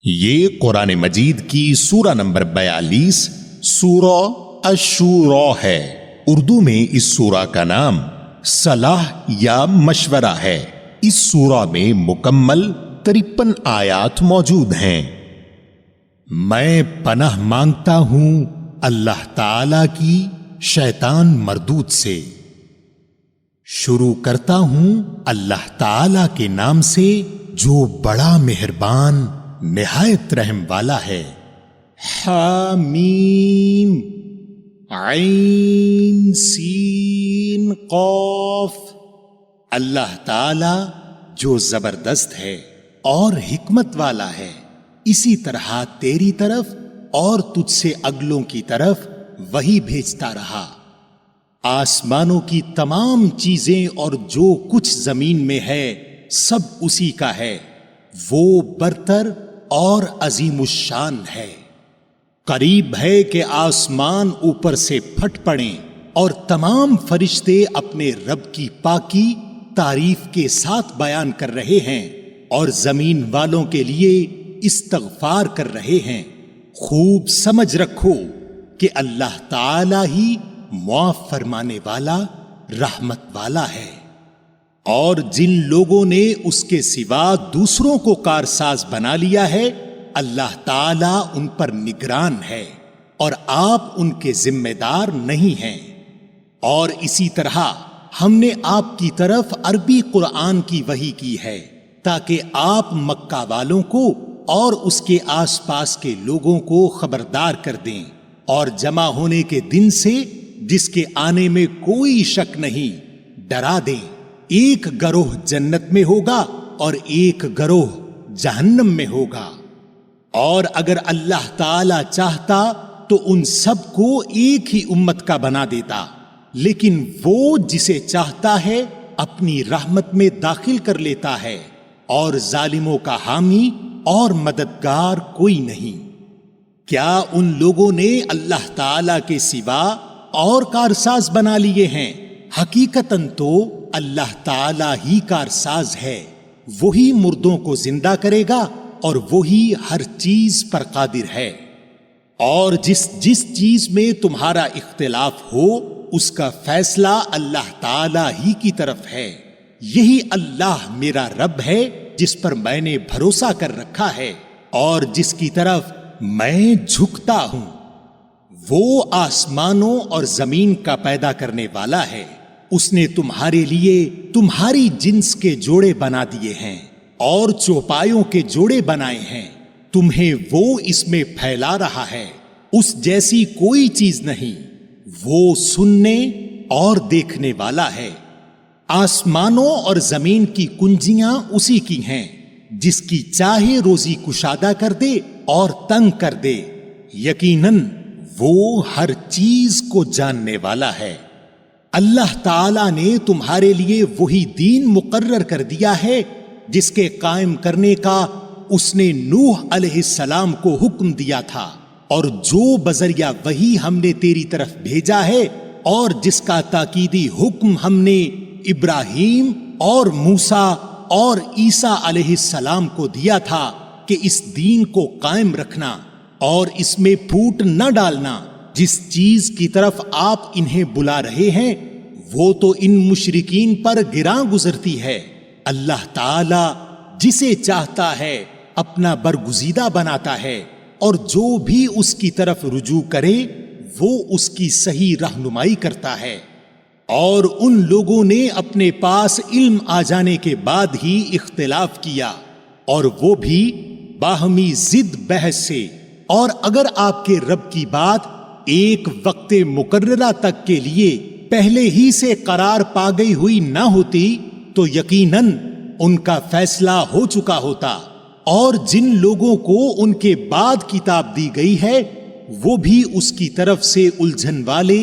یہ قرآن مجید کی سورہ نمبر 42 سورہ الشورى ہے۔ اردو میں اس سورہ کا نام صلاح یا مشورہ ہے۔ اس سورہ میں مکمل 53 آیات موجود ہیں۔ میں پناہ مانگتا ہوں اللہ تعالی کی شیطان مردود سے۔ شروع کرتا ہوں اللہ تعالی کے نام سے جو بڑا مہربان نہایت رحم والا ہے۔ حامیم عین سین قاف۔ اللہ تعالی جو زبردست ہے اور حکمت والا ہے، اسی طرح تیری طرف اور تجھ سے اگلوں کی طرف وہی بھیجتا رہا۔ آسمانوں کی تمام چیزیں اور جو کچھ زمین میں ہے سب اسی کا ہے۔ وہ برتر اور عظیم الشان ہے۔ قریب ہے کہ آسمان اوپر سے پھٹ پڑیں اور تمام فرشتے اپنے رب کی پاکی تعریف کے ساتھ بیان کر رہے ہیں اور زمین والوں کے لیے استغفار کر رہے ہیں۔ خوب سمجھ رکھو کہ اللہ تعالی ہی معاف فرمانے والا رحمت والا ہے۔ اور جن لوگوں نے اس کے سوا دوسروں کو کارساز بنا لیا ہے، اللہ تعالی ان پر نگران ہے اور آپ ان کے ذمہ دار نہیں ہیں۔ اور اسی طرح ہم نے آپ کی طرف عربی قرآن کی وحی کی ہے تاکہ آپ مکہ والوں کو اور اس کے آس پاس کے لوگوں کو خبردار کر دیں اور جمع ہونے کے دن سے جس کے آنے میں کوئی شک نہیں ڈرا دیں۔ ایک گروہ جنت میں ہوگا اور ایک گروہ جہنم میں ہوگا۔ اور اگر اللہ تعالی چاہتا تو ان سب کو ایک ہی امت کا بنا دیتا، لیکن وہ جسے چاہتا ہے اپنی رحمت میں داخل کر لیتا ہے، اور ظالموں کا حامی اور مددگار کوئی نہیں۔ کیا ان لوگوں نے اللہ تعالی کے سوا اور کارساز بنا لیے ہیں؟ حقیقتاً تو اللہ تعالی ہی کارساز ہے۔ وہی مردوں کو زندہ کرے گا اور وہی ہر چیز پر قادر ہے۔ اور جس چیز میں تمہارا اختلاف ہو اس کا فیصلہ اللہ تعالی ہی کی طرف ہے۔ یہی اللہ میرا رب ہے جس پر میں نے بھروسہ کر رکھا ہے اور جس کی طرف میں جھکتا ہوں۔ وہ آسمانوں اور زمین کا پیدا کرنے والا ہے۔ اس نے تمہارے لیے تمہاری جنس کے جوڑے بنا دیے ہیں اور چوپایوں کے جوڑے بنائے ہیں۔ تمہیں وہ اس میں پھیلا رہا ہے، اس جیسی کوئی چیز نہیں۔ وہ سننے اور دیکھنے والا ہے۔ آسمانوں اور زمین کی کنجیاں اسی کی ہیں، جس کی چاہے روزی کشادہ کر دے اور تنگ کر دے۔ یقیناً وہ ہر چیز کو جاننے والا ہے۔ اللہ تعالی نے تمہارے لیے وہی دین مقرر کر دیا ہے جس کے قائم کرنے کا اس نے نوح علیہ السلام کو حکم دیا تھا، اور جو بذریعہ وہی ہم نے تیری طرف بھیجا ہے، اور جس کا تاکیدی حکم ہم نے ابراہیم اور موسیٰ اور عیسیٰ علیہ السلام کو دیا تھا کہ اس دین کو قائم رکھنا اور اس میں پھوٹ نہ ڈالنا۔ جس چیز کی طرف آپ انہیں بلا رہے ہیں وہ تو ان مشرکین پر گراں گزرتی ہے۔ اللہ تعالی جسے چاہتا ہے اپنا برگزیدہ بناتا ہے، اور جو بھی اس کی طرف رجوع کرے وہ اس کی صحیح رہنمائی کرتا ہے۔ اور ان لوگوں نے اپنے پاس علم آ جانے کے بعد ہی اختلاف کیا، اور وہ بھی باہمی ضد بحث سے۔ اور اگر آپ کے رب کی بات ایک وقت مقررہ تک کے لیے پہلے ہی سے قرار پا گئی ہوئی نہ ہوتی تو یقیناً ان کا فیصلہ ہو چکا ہوتا، اور جن لوگوں کو ان کے بعد کتاب دی گئی ہے وہ بھی اس کی طرف سے الجھن والے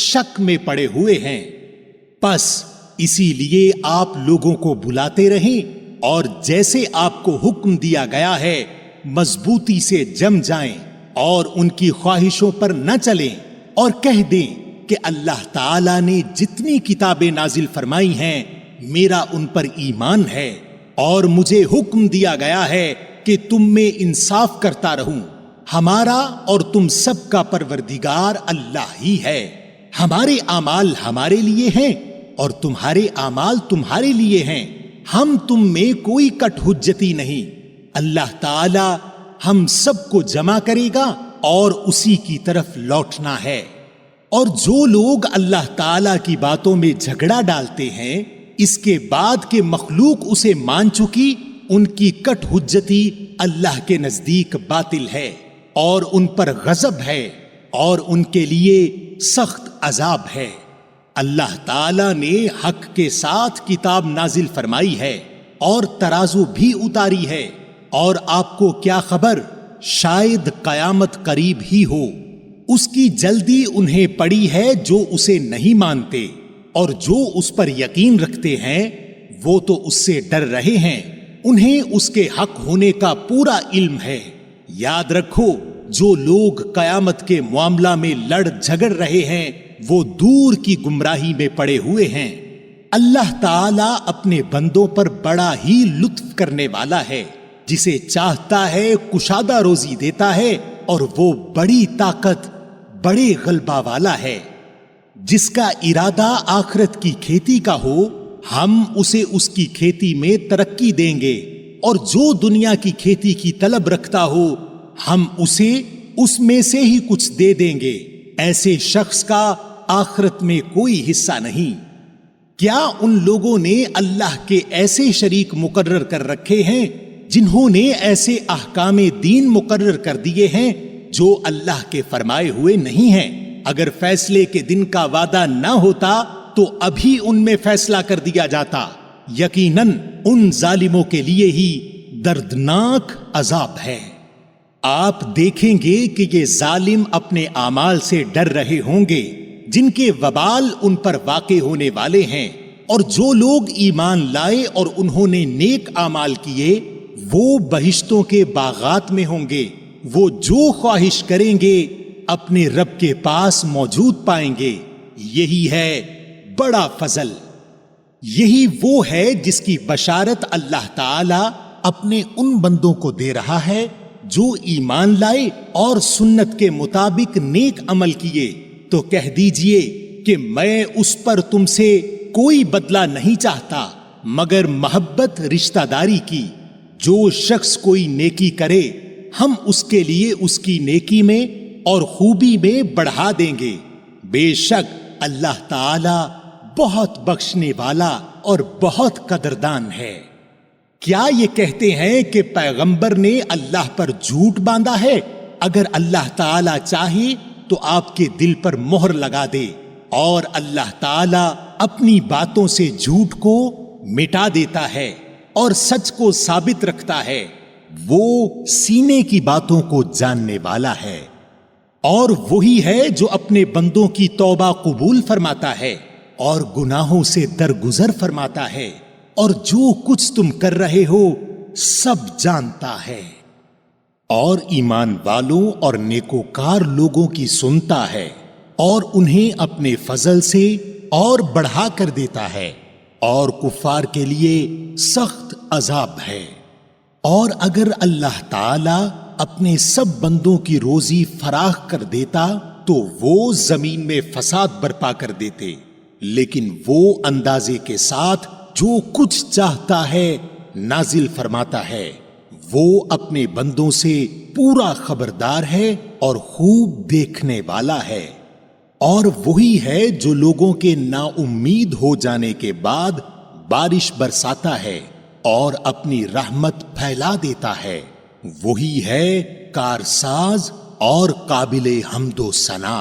شک میں پڑے ہوئے ہیں۔ پس اسی لیے آپ لوگوں کو بلاتے رہیں اور جیسے آپ کو حکم دیا گیا ہے مضبوطی سے جم جائیں اور ان کی خواہشوں پر نہ چلیں، اور کہہ دیں کہ اللہ تعالی نے جتنی کتابیں نازل فرمائی ہیں میرا ان پر ایمان ہے، اور مجھے حکم دیا گیا ہے کہ تم میں انصاف کرتا رہوں۔ ہمارا اور تم سب کا پروردگار اللہ ہی ہے۔ ہمارے اعمال ہمارے لیے ہیں اور تمہارے اعمال تمہارے لیے ہیں، ہم تم میں کوئی کٹ حجتی نہیں۔ اللہ تعالی ہم سب کو جمع کرے گا اور اسی کی طرف لوٹنا ہے۔ اور جو لوگ اللہ تعالی کی باتوں میں جھگڑا ڈالتے ہیں اس کے بعد کہ مخلوق اسے مان چکی، ان کی کٹ حجتی اللہ کے نزدیک باطل ہے اور ان پر غضب ہے اور ان کے لیے سخت عذاب ہے۔ اللہ تعالی نے حق کے ساتھ کتاب نازل فرمائی ہے اور ترازو بھی اتاری ہے، اور آپ کو کیا خبر، شاید قیامت قریب ہی ہو۔ اس کی جلدی انہیں پڑی ہے جو اسے نہیں مانتے، اور جو اس پر یقین رکھتے ہیں وہ تو اس سے ڈر رہے ہیں، انہیں اس کے حق ہونے کا پورا علم ہے۔ یاد رکھو، جو لوگ قیامت کے معاملہ میں لڑ جھگڑ رہے ہیں وہ دور کی گمراہی میں پڑے ہوئے ہیں۔ اللہ تعالی اپنے بندوں پر بڑا ہی لطف کرنے والا ہے، جسے چاہتا ہے کشادہ روزی دیتا ہے، اور وہ بڑی طاقت بڑے غلبہ والا ہے۔ جس کا ارادہ آخرت کی کھیتی کا ہو ہم اسے اس کی کھیتی میں ترقی دیں گے، اور جو دنیا کی کھیتی کی طلب رکھتا ہو ہم اسے اس میں سے ہی کچھ دے دیں گے۔ ایسے شخص کا آخرت میں کوئی حصہ نہیں۔ کیا ان لوگوں نے اللہ کے ایسے شریک مقرر کر رکھے ہیں جنہوں نے ایسے احکام دین مقرر کر دیے ہیں جو اللہ کے فرمائے ہوئے نہیں ہیں؟ اگر فیصلے کے دن کا وعدہ نہ ہوتا تو ابھی ان میں فیصلہ کر دیا جاتا۔ یقیناً ان ظالموں کے لیے ہی دردناک عذاب ہے۔ آپ دیکھیں گے کہ یہ ظالم اپنے اعمال سے ڈر رہے ہوں گے جن کے وبال ان پر واقع ہونے والے ہیں، اور جو لوگ ایمان لائے اور انہوں نے نیک اعمال کیے وہ بہشتوں کے باغات میں ہوں گے، وہ جو خواہش کریں گے اپنے رب کے پاس موجود پائیں گے۔ یہی ہے بڑا فضل، یہی وہ ہے جس کی بشارت اللہ تعالی اپنے ان بندوں کو دے رہا ہے جو ایمان لائے اور سنت کے مطابق نیک عمل کیے۔ تو کہہ دیجئے کہ میں اس پر تم سے کوئی بدلہ نہیں چاہتا مگر محبت رشتہ داری کی۔ جو شخص کوئی نیکی کرے ہم اس کے لیے اس کی نیکی میں اور خوبی میں بڑھا دیں گے۔ بے شک اللہ تعالی بہت بخشنے والا اور بہت قدردان ہے۔ کیا یہ کہتے ہیں کہ پیغمبر نے اللہ پر جھوٹ باندھا ہے؟ اگر اللہ تعالی چاہے تو آپ کے دل پر مہر لگا دے، اور اللہ تعالی اپنی باتوں سے جھوٹ کو مٹا دیتا ہے اور سچ کو ثابت رکھتا ہے۔ وہ سینے کی باتوں کو جاننے والا ہے، اور وہی ہے جو اپنے بندوں کی توبہ قبول فرماتا ہے اور گناہوں سے درگزر فرماتا ہے، اور جو کچھ تم کر رہے ہو سب جانتا ہے، اور ایمان والوں اور نیکوکار لوگوں کی سنتا ہے اور انہیں اپنے فضل سے اور بڑھا کر دیتا ہے، اور کفار کے لیے سخت عذاب ہے۔ اور اگر اللہ تعالی اپنے سب بندوں کی روزی فراخ کر دیتا تو وہ زمین میں فساد برپا کر دیتے، لیکن وہ اندازے کے ساتھ جو کچھ چاہتا ہے نازل فرماتا ہے۔ وہ اپنے بندوں سے پورا خبردار ہے اور خوب دیکھنے والا ہے۔ اور وہی ہے جو لوگوں کے نا امید ہو جانے کے بعد بارش برساتا ہے اور اپنی رحمت پھیلا دیتا ہے۔ وہی ہے کارساز اور قابل حمد و ثنا۔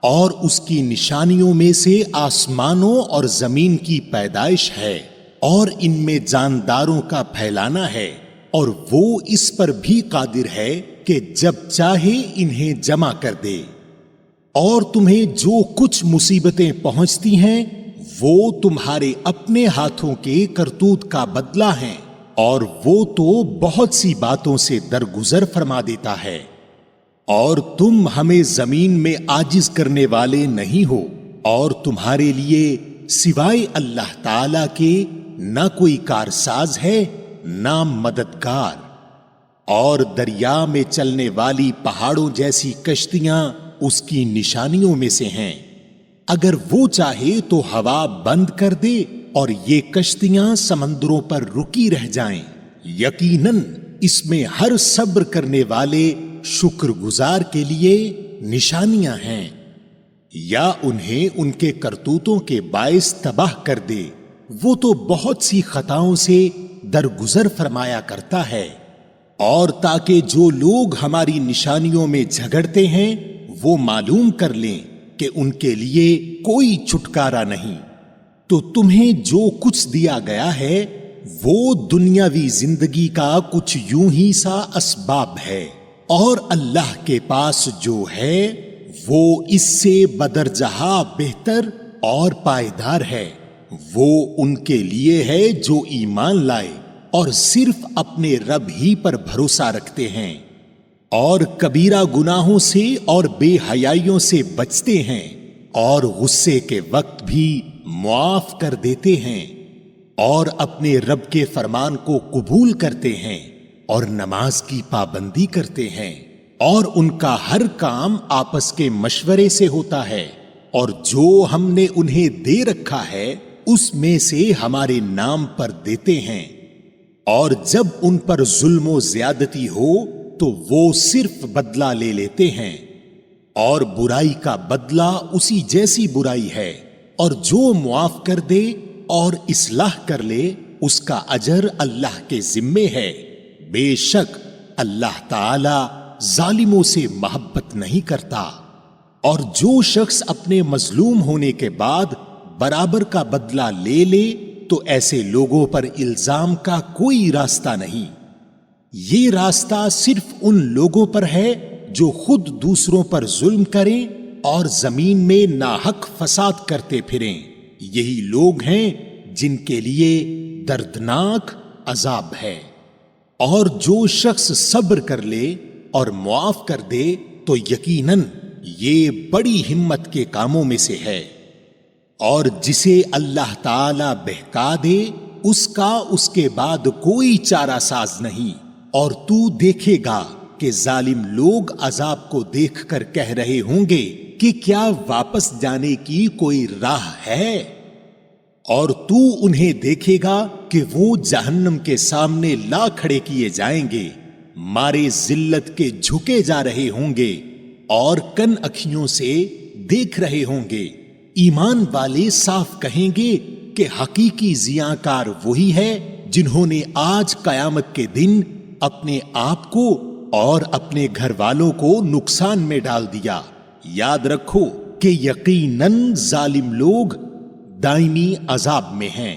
اور اس کی نشانیوں میں سے آسمانوں اور زمین کی پیدائش ہے، اور ان میں جانداروں کا پھیلانا ہے، اور وہ اس پر بھی قادر ہے کہ جب چاہے انہیں جمع کر دے۔ اور تمہیں جو کچھ مصیبتیں پہنچتی ہیں وہ تمہارے اپنے ہاتھوں کے کرتوت کا بدلہ ہیں، اور وہ تو بہت سی باتوں سے درگزر فرما دیتا ہے۔ اور تم ہمیں زمین میں عاجز کرنے والے نہیں ہو، اور تمہارے لیے سوائے اللہ تعالی کے نہ کوئی کارساز ہے نہ مددگار۔ اور دریا میں چلنے والی پہاڑوں جیسی کشتیاں اس کی نشانیوں میں سے ہیں۔ اگر وہ چاہے تو ہوا بند کر دے اور یہ کشتیاں سمندروں پر رکی رہ جائیں۔ یقیناً اس میں ہر صبر کرنے والے شکر گزار کے لیے نشانیاں ہیں۔ یا انہیں ان کے کرتوتوں کے باعث تباہ کر دے، وہ تو بہت سی خطاؤں سے درگزر فرمایا کرتا ہے۔ اور تاکہ جو لوگ ہماری نشانیوں میں جھگڑتے ہیں وہ معلوم کر لیں کہ ان کے لیے کوئی چھٹکارا نہیں۔ تو تمہیں جو کچھ دیا گیا ہے وہ دنیاوی زندگی کا کچھ یوں ہی سا اسباب ہے، اور اللہ کے پاس جو ہے وہ اس سے بدرجہ بہتر اور پائیدار ہے۔ وہ ان کے لیے ہے جو ایمان لائے اور صرف اپنے رب ہی پر بھروسہ رکھتے ہیں، اور کبیرہ گناہوں سے اور بے حیائیوں سے بچتے ہیں، اور غصے کے وقت بھی معاف کر دیتے ہیں، اور اپنے رب کے فرمان کو قبول کرتے ہیں، اور نماز کی پابندی کرتے ہیں، اور ان کا ہر کام آپس کے مشورے سے ہوتا ہے، اور جو ہم نے انہیں دے رکھا ہے اس میں سے ہمارے نام پر دیتے ہیں۔ اور جب ان پر ظلم و زیادتی ہو تو وہ صرف بدلہ لے لیتے ہیں، اور برائی کا بدلہ اسی جیسی برائی ہے، اور جو معاف کر دے اور اصلاح کر لے اس کا اجر اللہ کے ذمے ہے۔ بے شک اللہ تعالی ظالموں سے محبت نہیں کرتا۔ اور جو شخص اپنے مظلوم ہونے کے بعد برابر کا بدلہ لے لے تو ایسے لوگوں پر الزام کا کوئی راستہ نہیں۔ یہ راستہ صرف ان لوگوں پر ہے جو خود دوسروں پر ظلم کریں اور زمین میں ناحق فساد کرتے پھریں۔ یہی لوگ ہیں جن کے لیے دردناک عذاب ہے۔ اور جو شخص صبر کر لے اور معاف کر دے تو یقیناً یہ بڑی ہمت کے کاموں میں سے ہے۔ اور جسے اللہ تعالی بہکا دے اس کا اس کے بعد کوئی چارہ ساز نہیں۔ اور تو دیکھے گا کہ ظالم لوگ عذاب کو دیکھ کر کہہ رہے ہوں گے کہ کیا واپس جانے کی کوئی راہ ہے؟ اور تو انہیں دیکھے گا کہ وہ جہنم کے سامنے لا کھڑے کیے جائیں گے، مارے ذلت کے جھکے جا رہے ہوں گے، اور کن اکھیوں سے دیکھ رہے ہوں گے۔ ایمان والے صاف کہیں گے کہ حقیقی زیانکار وہی ہے جنہوں نے آج قیامت کے دن اپنے آپ کو اور اپنے گھر والوں کو نقصان میں ڈال دیا۔ یاد رکھو کہ یقیناً ظالم لوگ دائمی عذاب میں ہیں،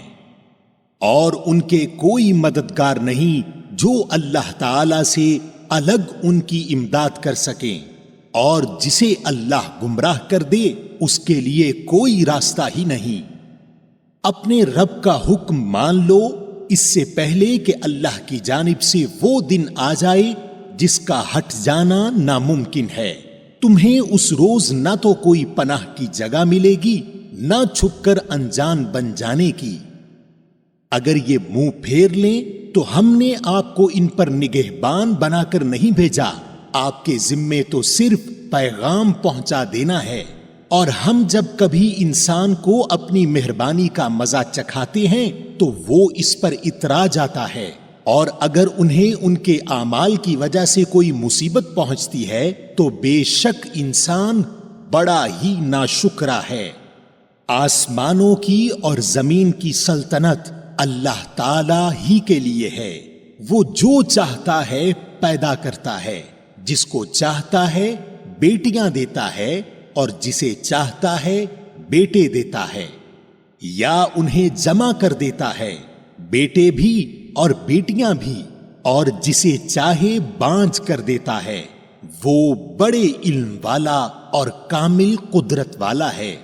اور ان کے کوئی مددگار نہیں جو اللہ تعالی سے الگ ان کی امداد کر سکیں، اور جسے اللہ گمراہ کر دے اس کے لیے کوئی راستہ ہی نہیں۔ اپنے رب کا حکم مان لو اس سے پہلے کہ اللہ کی جانب سے وہ دن آ جائے جس کا ہٹ جانا ناممکن ہے۔ تمہیں اس روز نہ تو کوئی پناہ کی جگہ ملے گی نہ چھپ کر انجان بن جانے کی۔ اگر یہ منہ پھیر لیں تو ہم نے آپ کو ان پر نگہبان بنا کر نہیں بھیجا، آپ کے ذمے تو صرف پیغام پہنچا دینا ہے۔ اور ہم جب کبھی انسان کو اپنی مہربانی کا مزہ چکھاتے ہیں تو وہ اس پر اترا جاتا ہے، اور اگر انہیں ان کے اعمال کی وجہ سے کوئی مصیبت پہنچتی ہے تو بے شک انسان بڑا ہی ناشکرا ہے۔ آسمانوں کی اور زمین کی سلطنت اللہ تعالی ہی کے لیے ہے۔ وہ جو چاہتا ہے پیدا کرتا ہے، جس کو چاہتا ہے بیٹیاں دیتا ہے اور جسے چاہتا ہے بیٹے دیتا ہے، یا انہیں جمع کر دیتا ہے، بیٹے بھی اور بیٹیاں بھی، اور جسے چاہے بانجھ کر دیتا ہے۔ وہ بڑے علم والا اور کامل قدرت والا ہے۔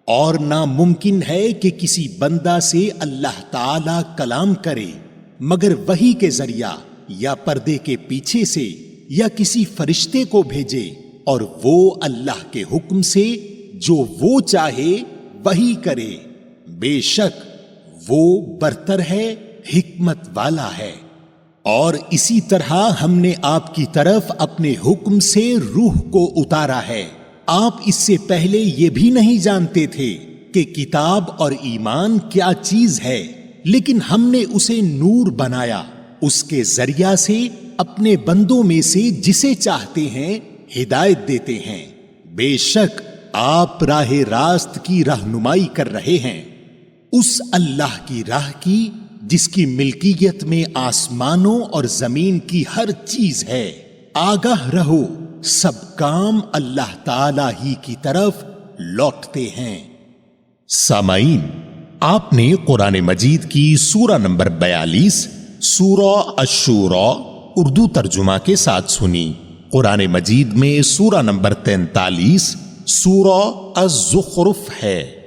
اور ناممکن ہے کہ کسی بندہ سے اللہ تعالی کلام کرے مگر وحی کے ذریعہ یا پردے کے پیچھے سے یا کسی فرشتے کو بھیجے، اور وہ اللہ کے حکم سے جو وہ چاہے وہی کرے۔ بے شک وہ برتر ہے، حکمت والا ہے۔ اور اسی طرح ہم نے آپ کی طرف اپنے حکم سے روح کو اتارا ہے۔ آپ اس سے پہلے یہ بھی نہیں جانتے تھے کہ کتاب اور ایمان کیا چیز ہے، لیکن ہم نے اسے نور بنایا، اس کے ذریعہ سے اپنے بندوں میں سے جسے چاہتے ہیں ہدایت دیتے ہیں۔ بے شک آپ راہ راست کی رہنمائی کر رہے ہیں، اس اللہ کی راہ کی جس کی ملکیت میں آسمانوں اور زمین کی ہر چیز ہے۔ آگاہ رہو، سب کام اللہ تعالی ہی کی طرف لوٹتے ہیں۔ سامعین، آپ نے قرآن مجید کی سورہ نمبر 42 سورہ الشورى اردو ترجمہ کے ساتھ سنی۔ قرآن مجید میں سورہ نمبر 43 سورہ الزخرف ہے۔